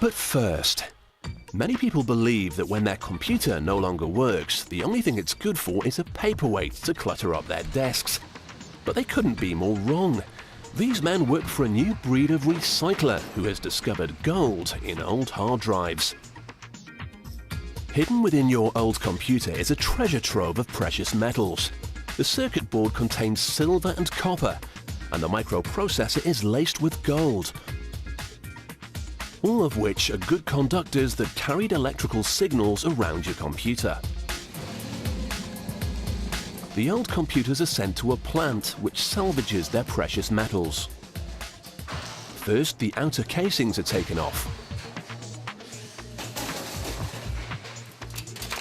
But first, many people believe that when their computer no longer works, the only thing it's good for is a paperweight to clutter up their desks. But they couldn't be more wrong. These men work for a new breed of recycler who has discovered gold in old hard drives. Hidden within your old computer is a treasure trove of precious metals. The circuit board contains silver and copper, and the microprocessor is laced with gold, all of which are good conductors that carried electrical signals around your computer. The old computers are sent to a plant which salvages their precious metals. First, the outer casings are taken off.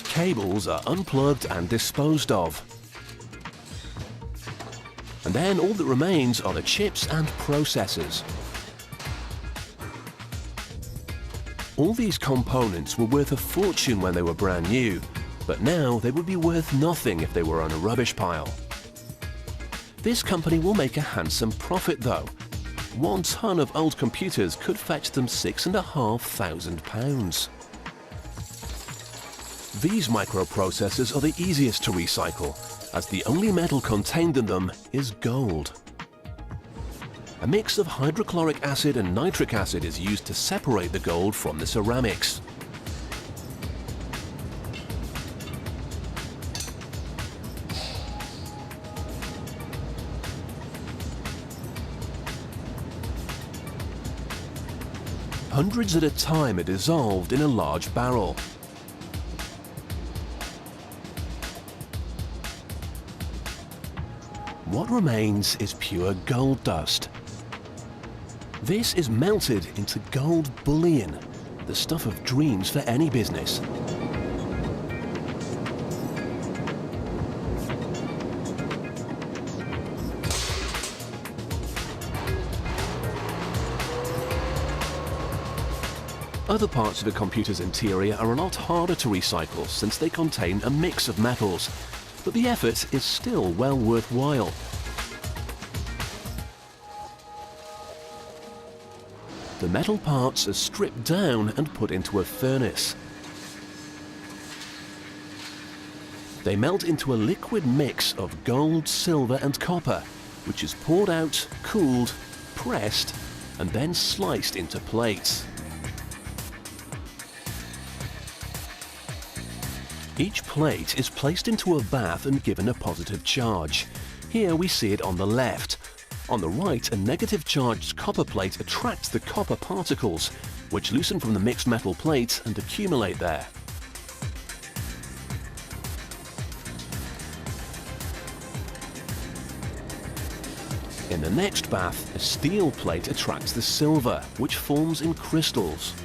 Cables are unplugged and disposed of. And then all that remains are the chips and processors. All these components were worth a fortune when they were brand new, but now they would be worth nothing if they were on a rubbish pile. This company will make a handsome profit though. 1 ton of old computers could fetch them £6,500. These microprocessors are the easiest to recycle, as the only metal contained in them is gold. A mix of hydrochloric acid and nitric acid is used to separate the gold from the ceramics. Hundreds at a time are dissolved in a large barrel. What remains is pure gold dust. This is melted into gold bullion, the stuff of dreams for any business. Other parts of a computer's interior are a lot harder to recycle since they contain a mix of metals, but the effort is still well worthwhile. The metal parts are stripped down and put into a furnace. They melt into a liquid mix of gold, silver and copper, which is poured out, cooled, pressed, and then sliced into plates. Each plate is placed into a bath and given a positive charge. Here we see it on the left. On the right, a negative charged copper plate attracts the copper particles, which loosen from the mixed metal plate and accumulate there. In the next bath, a steel plate attracts the silver, which forms in crystals.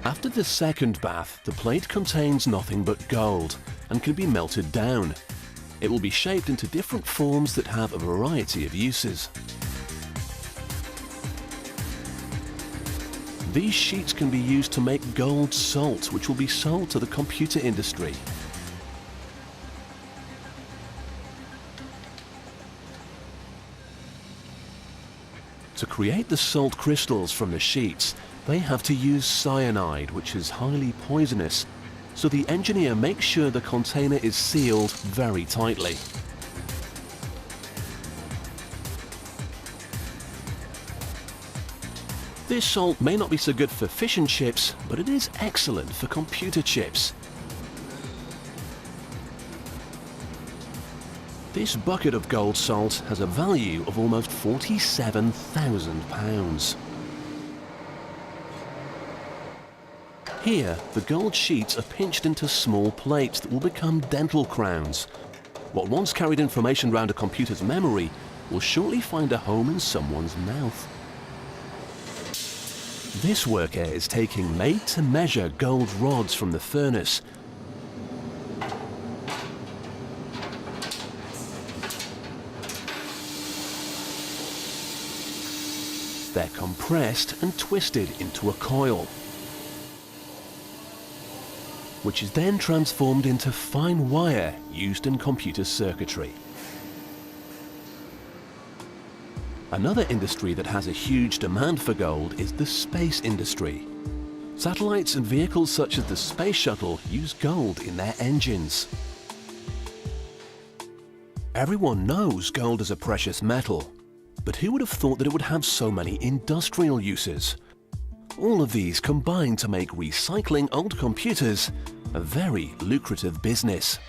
After the second bath, the plate contains nothing but gold and can be melted down. It will be shaped into different forms that have a variety of uses. These sheets can be used to make gold salt, which will be sold to the computer industry. To create the salt crystals from the sheets, they have to use cyanide, which is highly poisonous, so the engineer makes sure the container is sealed very tightly. This salt may not be so good for fish and chips, but it is excellent for computer chips. This bucket of gold salt has a value of almost £47,000. Here, the gold sheets are pinched into small plates that will become dental crowns. What once carried information around a computer's memory will shortly find a home in someone's mouth. This worker is taking made-to-measure gold rods from the furnace. They're compressed and twisted into a coil. which is then transformed into fine wire used in computer circuitry. Another industry that has a huge demand for gold is the space industry. Satellites and vehicles such as the Space Shuttle use gold in their engines. Everyone knows gold is a precious metal, but who would have thought that it would have so many industrial uses? All of these combine to make recycling old computers a very lucrative business.